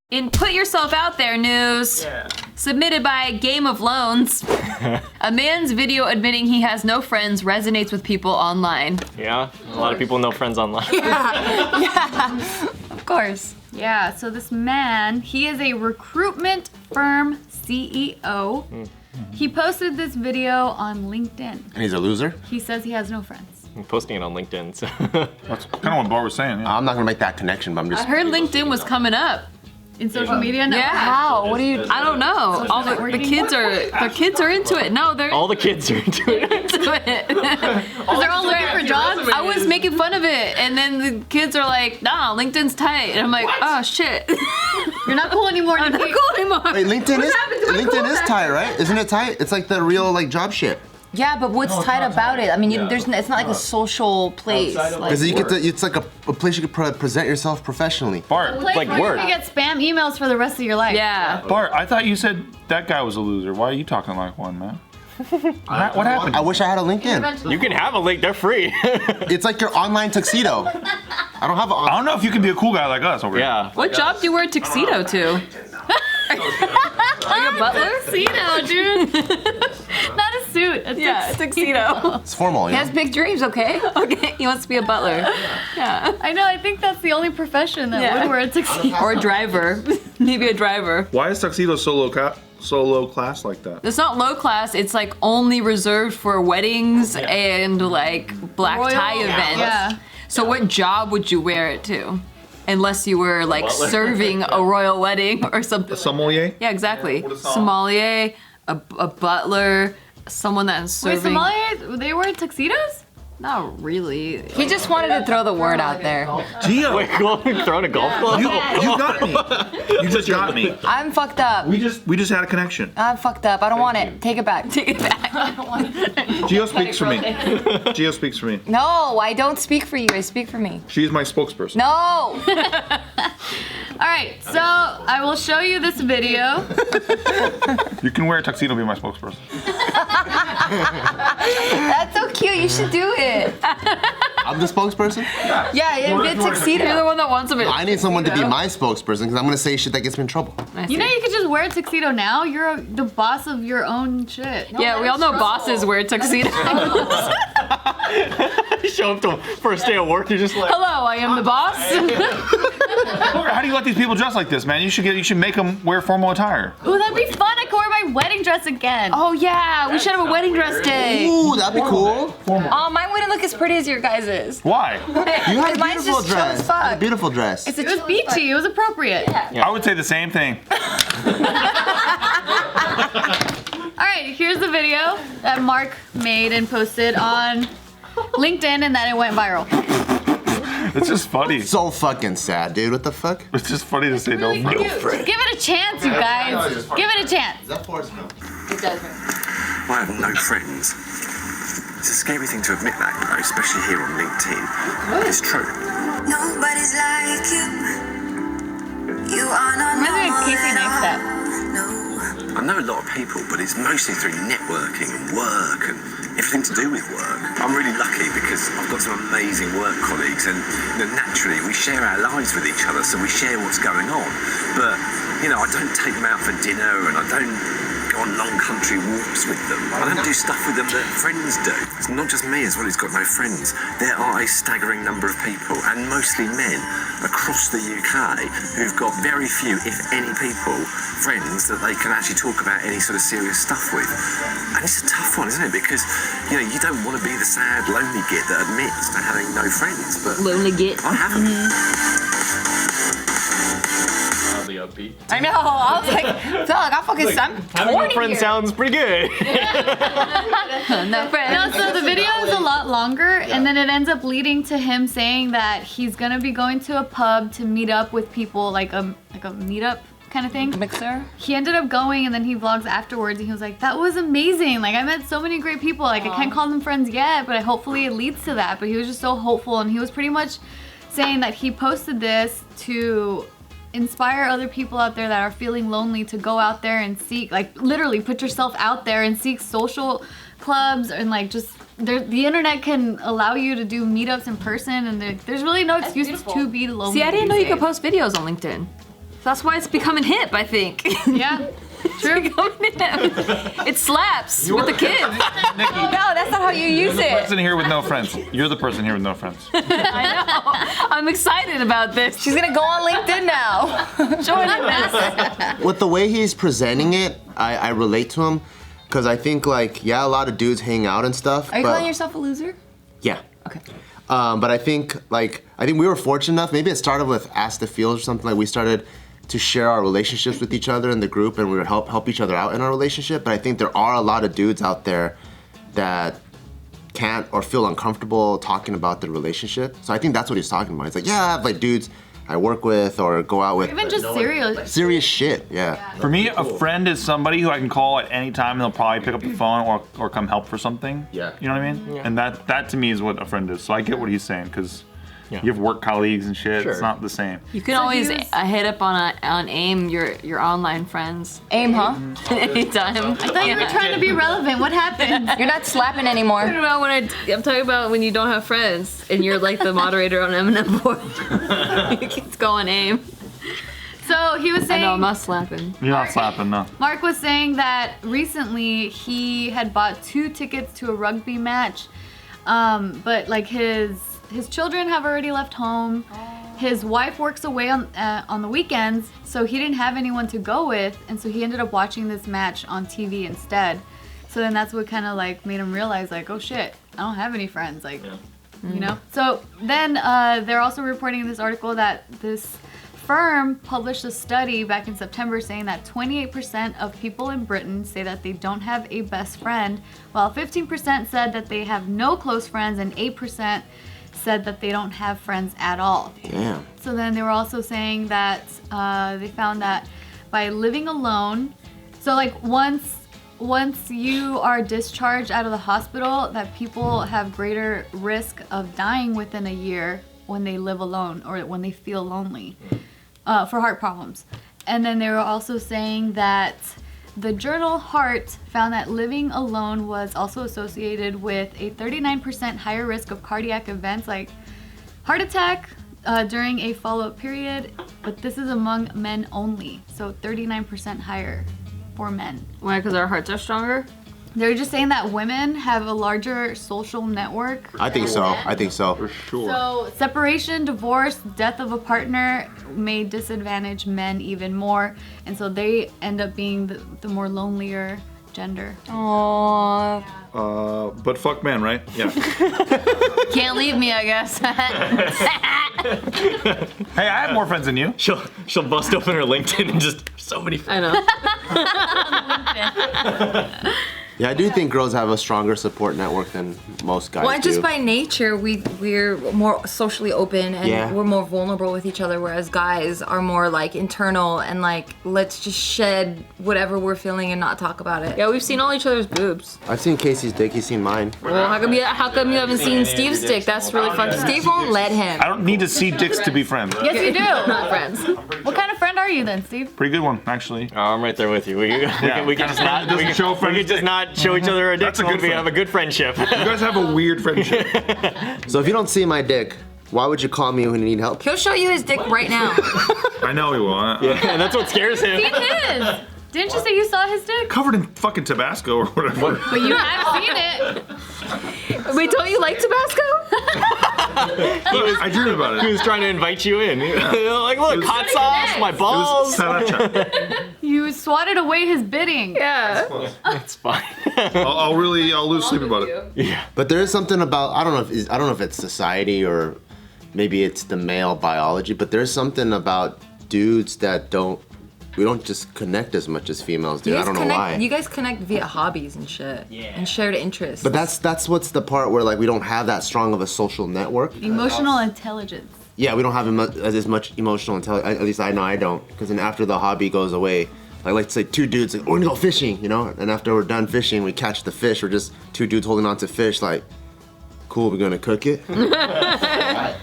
In Put Yourself Out There news, submitted by Game of Loans, a man's video admitting he has no friends resonates with people online. Yeah, a lot of people know friends online. Yeah, of course. Yeah, so this man, he is a recruitment firm CEO. He posted this video on LinkedIn. And he's a loser? He says he has no friends. I'm posting it on LinkedIn, so. That's kind of what Bart was saying, yeah. I'm not gonna make that connection, but I'm just. I heard LinkedIn was coming up. In social media? No. Yeah. How? What do you? I don't know. All the kids are into it. No, they're All the kids are into it. into it. Because they're all looking for jobs? I was making fun of it, and then the kids are like, "Nah, LinkedIn's tight," and I'm like, "Oh shit." You're not cool anymore. I'm not cool anymore. Wait, LinkedIn is tight, right? Isn't it tight? It's like the real like job shit. Yeah, but what's tight about it? I mean, it's not like a social place. Because you get to, it's like a place you can present yourself professionally. Bart, Like where work. you get spam emails for the rest of your life. Yeah. Bart, I thought you said that guy was a loser. Why are you talking like one, man? Matt, what happened? I wish I had a LinkedIn. You can have a link, they're free. It's like your online tuxedo. I don't have I a. don't know if you can be a cool guy like us over here. Yeah. What job do you wear a tuxedo to? Are you a butler? Tuxedo, dude. Not a suit. Yeah, a tuxedo. It's formal, He yeah. has big dreams, okay? Okay, he wants to be a butler. Yeah. I know. I think that's the only profession that would wear a tuxedo. Or a driver. Maybe a driver. Why is tuxedo so low class like that? It's not low class, it's like only reserved for weddings and like black Royal- tie events. Yeah. So what job would you wear it to? Unless you were like serving a royal wedding or something. Sommelier? Yeah, exactly. Sommelier, a butler, someone that's Wait, serving. Somalia, they wear tuxedos? Not really. He just wanted to throw the word out there. Gio, Wait, throwing a golf club? you got me. You just got me. I'm fucked up. We just had a connection. I'm fucked up. I don't want it. Take it back. Take it back. Gio speaks for me. Gio speaks for me. No, I don't speak for you. I speak for me. She's my spokesperson. No. All right, so I will show you this video. You can wear a tuxedo and be my spokesperson. That's so cute. You should do it. I'm the spokesperson? Yeah, it'd be a tuxedo. You're the one that wants it. I need someone to be my spokesperson because I'm gonna say shit that gets me in trouble. You know you could just wear a tuxedo now? You're the boss of your own shit. Yeah, we all know bosses wear tuxedos. You show up to first day of work, you're just like, Hello, I am the boss. How do you let these people dress like this, man? You should make them wear formal attire. Ooh, that'd be fun. I could wear my wedding dress again. Oh yeah, we should have a wedding dress day. Ooh, that'd be cool. Oh, mine wouldn't look as pretty as your guys's. Why? You had a Mine's beautiful just chill as dress. fuck. You had a beautiful dress. It's It was beachy. It was appropriate. I would say the same thing. All right, here's the video that Mark made and posted on LinkedIn, and then it went viral. It's just funny. So fucking sad, dude. What the fuck? It's just funny to say no friend. Give it a chance, you guys. Give it a chance. Is that Forrest Gump? I have no friends. It's a scary thing to admit that, you know, especially here on LinkedIn. It's true. Nobody's like you. You are not Reminds me of Casey Neistat. I know a lot of people, but it's mostly through networking and work and everything to do with work. I'm really lucky because I've got some amazing work colleagues, and you know, naturally we share our lives with each other, so we share what's going on. But you know, I don't take them out for dinner, and I don't go on long country walks with them. I don't do stuff with them that friends do. It's not just me as well who's got no friends. There are a staggering number of people, and mostly men, across the UK who've got very few, if any, people, friends that they can actually talk about any sort of serious stuff with. And it's a tough one, isn't it? Because, you know, you don't want to be the sad, lonely git that admits to having no friends, but Lonely git. I haven't. oddly upbeat. I know. I was like, I fucking I'm Having torn a friend here. sounds pretty good. No friends. No, so the video is a lot longer, and then it ends up leading to him saying that he's gonna be going to a pub to meet up with people, like a meetup kind of thing. Mixer. He ended up going, and then he vlogs afterwards, and he was like, that was amazing. Like, I met so many great people. Like, I can't call them friends yet, but hopefully it leads to that. But he was just so hopeful, and he was pretty much saying that he posted this to inspire other people out there that are feeling lonely to go out there and seek, like, literally put yourself out there and seek social clubs, and like just the internet can allow you to do meetups in person, and there's really no excuse to be lonely. See, I didn't know these you could days. post videos on LinkedIn. That's why it's becoming hip, I think. Yeah. True. It slaps with the kids. Nikki, No, that's not how you use the it. person here with no friends. You're the person here with no friends. I know. I'm excited about this. She's gonna go on LinkedIn now. Join this. With the way he's presenting it, I relate to him. Because I think, like, yeah, a lot of dudes hang out and stuff. Are you but calling yourself a loser? Yeah. Okay. But I think we were fortunate enough. Maybe it started with Ask the Fields or something. Like we started to share our relationships with each other in the group, and we would help each other out in our relationship. But I think there are a lot of dudes out there that can't or feel uncomfortable talking about their relationship. So I think that's what he's talking about. He's like, yeah, I have like dudes I work with or go out with. Even just serious shit. Yeah. For me, a friend is somebody who I can call at any time and they'll probably pick up the phone or come help for something. Yeah. You know what I mean? Yeah. And that to me is what a friend is. So I get what he's saying because you have work colleagues and shit. Sure. It's not the same. You can always hit up on AIM your online friends. AIM, huh? Anytime. I thought you were trying to be relevant. What happened? You're not slapping anymore. I'm talking about when you don't have friends and you're like the moderator on M&M board. It's going AIM. So he was saying. I know, I'm not slapping. You're not slapping, no. Mark was saying that recently he had bought 2 tickets to a rugby match, but like his children have already left home. His wife works away on the weekends, so he didn't have anyone to go with, and so he ended up watching this match on TV instead. So then that's what kind of like made him realize like, oh shit, I don't have any friends, like, you know? So then they're also reporting in this article that this firm published a study back in September saying that 28% of people in Britain say that they don't have a best friend, while 15% said that they have no close friends and 8% said that they don't have friends at all. Damn. So then they were also saying that they found that by living alone, so like once you are discharged out of the hospital, that people have greater risk of dying within a year when they live alone or when they feel lonely for heart problems. And then they were also saying that the journal Heart found that living alone was also associated with a 39% higher risk of cardiac events like heart attack during a follow-up period, but this is among men only, so 39% higher for men. Why? Because our hearts are stronger? They're just saying that women have a larger social network. I think so. For sure. So separation, divorce, death of a partner may disadvantage men even more, and so they end up being the more lonelier gender. Aww. But fuck men, right? Yeah. Can't leave me, I guess. Hey, I have more friends than you. She'll bust open her LinkedIn and just so many friends. I know. Yeah, I do think girls have a stronger support network than most guys Well, do. just by nature, we're more socially open and we're more vulnerable with each other, whereas guys are more like internal and like, let's just shed whatever we're feeling and not talk about it. Yeah, we've seen all each other's boobs. I've seen Casey's dick, he's seen mine. Well, how come you haven't seen Steve's dick? That's really fun. Steve won't let him. I don't need to see dicks to be friends. Yes, you do. Not friends. What kind of friend are you then, Steve? Pretty good one, actually. Oh, I'm right there with you. We can just not. Doesn't show We friends. can just not show each other our dicks. That's a good We friend. have a good friendship. You guys have a weird friendship. So if you don't see my dick, why would you call me when you need help? He'll show you his dick right now. I know he will. Yeah, and that's what scares him. Seen his. Didn't you say you saw his dick? Covered in fucking Tabasco or whatever. But you have seen it. Wait, don't you like Tabasco? I dreamed about He it. was trying to invite you in. Like, look, hot sauce, my It was balls. sriracha. You swatted away his bidding. Yeah. It's fine. I'll lose sleep about it. Yeah. But there is something about I don't know if it's society or maybe it's the male biology, but there's something about dudes that we don't just connect as much as females do. I don't know why. You guys connect via hobbies and shit. Yeah. And shared interests. But that's what's the part where like we don't have that strong of a social network. Emotional intelligence. Yeah, we don't have as much emotional intelligence. At least I know I don't. Because then after the hobby goes away, like let's say 2 dudes like, we're gonna go fishing, you know? And after we're done fishing, we catch the fish. We're just 2 dudes holding on to fish like, cool, we're gonna cook it? Yeah,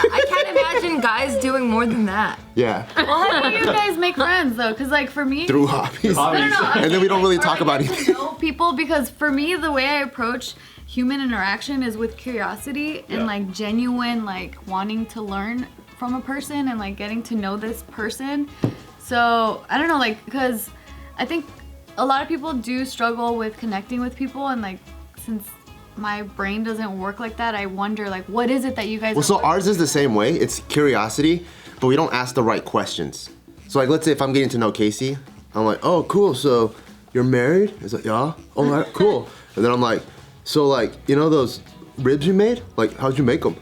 I can't imagine guys doing more than that. Yeah. Well, how do you guys make friends though? Because like for me, Through hobbies. no. And then we don't really talk about anything. Know people, because for me the way I approach human interaction is with curiosity and like genuine like wanting to learn from a person and like getting to know this person. So I don't know, like, because I think a lot of people do struggle with connecting with people, and like since my brain doesn't work like that, I wonder like what is it that you guys. Well, so ours is the same way. It's curiosity, but we don't ask the right questions. So like, let's say if I'm getting to know Casey, I'm like, oh, cool. So you're married? It's like, yeah. Oh, right, cool. And then I'm like, so like, you know those ribs you made? Like, how'd you make them?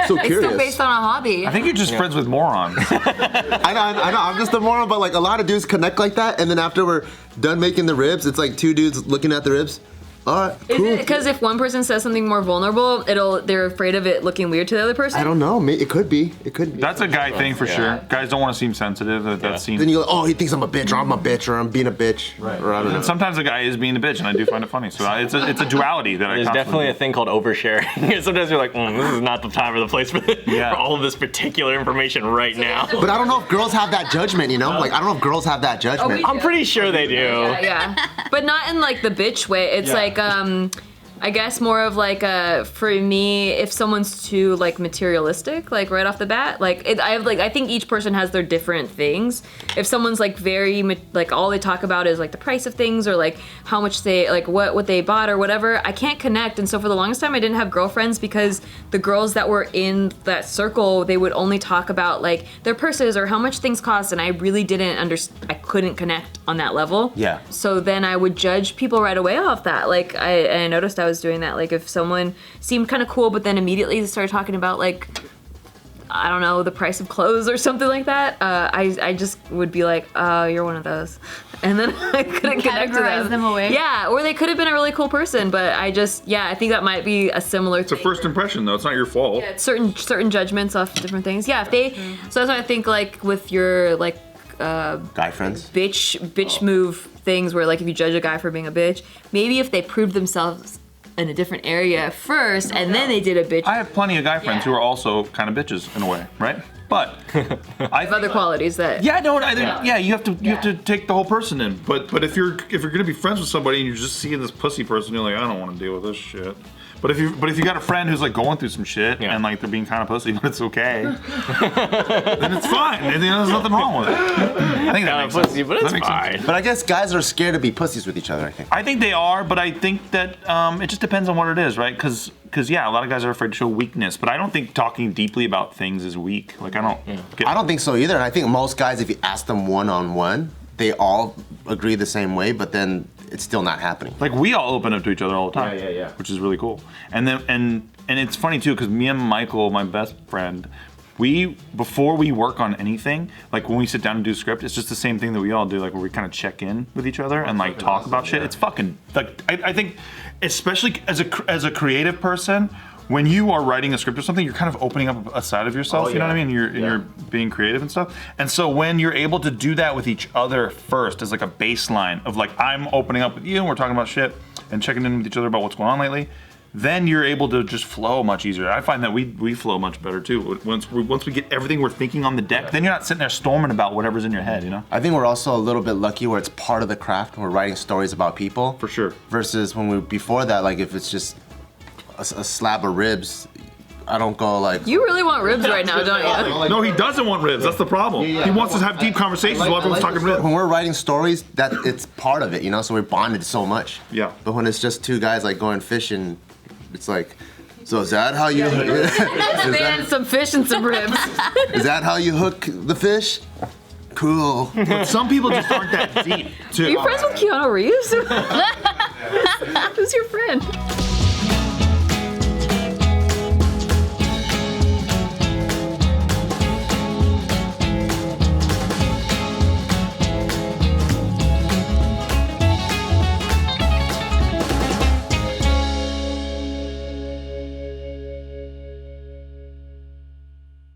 So curious. It's still based on a hobby. I think you're just friends with morons. I know. I'm just a moron, but like a lot of dudes connect like that, and then after we're done making the ribs, it's like two dudes looking at the ribs. All right, cool. Is it because if one person says something more vulnerable, they're afraid of it looking weird to the other person? I don't know. It could be. That's a guy thing for sure. Guys don't want to seem sensitive. That seems. Then you go, oh, he thinks I'm a bitch, or I'm a bitch, or I'm being a bitch. Right. Or I don't know. And sometimes a guy is being a bitch, and I do find it funny. So it's a duality that There's definitely a thing called oversharing. Sometimes you're like, this is not the time or the place for all of this particular information right now. But I don't know if girls have that judgment, you know? Like, I don't know if girls have that judgment. I'm pretty sure they do. Yeah. But not in like the bitch way. It's like, I guess more of like for me, if someone's too like materialistic, like right off the bat, I think each person has their different things. If someone's like very like all they talk about is like the price of things or like how much they like what they bought or whatever, I can't connect. And so for the longest time, I didn't have girlfriends because the girls that were in that circle, they would only talk about like their purses or how much things cost, and I really didn't I couldn't connect on that level. Yeah. So then I would judge people right away off that. Like I noticed I was doing that. Like if someone seemed kind of cool, but then immediately started talking about like, I don't know, the price of clothes or something like that, I just would be like, oh, you're one of those. And then I couldn't connect to them away. Yeah, or they could have been a really cool person, but I think that might be a similar It's a first impression though, it's not your fault. Yeah, certain judgments off different things. Yeah, if they, so that's why I think like with your like, guy friends? Bitch move things where like if you judge a guy for being a bitch, maybe if they prove themselves in a different area first and then they did a bitch. I have plenty of guy friends who are also kind of bitches in a way, right? But I have other qualities that. Yeah, no, you have to take the whole person in. But if you're gonna be friends with somebody and you're just seeing this pussy person, you're like, I don't want to deal with this shit. But if you got a friend who's like going through some shit and like they're being kind of pussy, but it's okay, then it's fine. And, there's nothing wrong with it. I think that makes pussy, sense. but it's fine. But I guess guys are scared to be pussies with each other, I think. They are, but I think that it just depends on what it is, right? Because yeah, a lot of guys are afraid to show weakness, but I don't think talking deeply about things is weak. Like I don't think so either. And I think most guys, if you ask them one-on-one, they all agree the same way, but then it's still not happening. Like we all open up to each other all the time. Yeah. Which is really cool. And then and it's funny too, because me and Michael, my best friend, before we work on anything, like when we sit down and do script, it's just the same thing that we all do, like where we kind of check in with each other and like talk about shit. It's fucking like I think, especially as a creative person, when you are writing a script or something, you're kind of opening up a side of yourself, you know what I mean? You're being creative and stuff. And so when you're able to do that with each other first as like a baseline of like, I'm opening up with you and we're talking about shit and checking in with each other about what's going on lately, then you're able to just flow much easier. I find that we flow much better too. Once we get everything we're thinking on the deck, then you're not sitting there storming about whatever's in your head, you know? I think we're also a little bit lucky where it's part of the craft and we're writing stories about people. For sure. Versus when before that, like if it's just a slab of ribs, I don't go like. You really want ribs right now, don't you? No, he doesn't want ribs. That's the problem. He wants us to have deep conversations while everyone's talking ribs. When we're writing stories, that it's part of it, you know. So we're bonded so much. Yeah. But when it's just two guys like going fishing, it's like, so is that how you? Man, some fish and some ribs. Is that how you hook the fish? Cool. But some people just aren't that deep. Are you friends with Keanu Reeves? Who's your friend?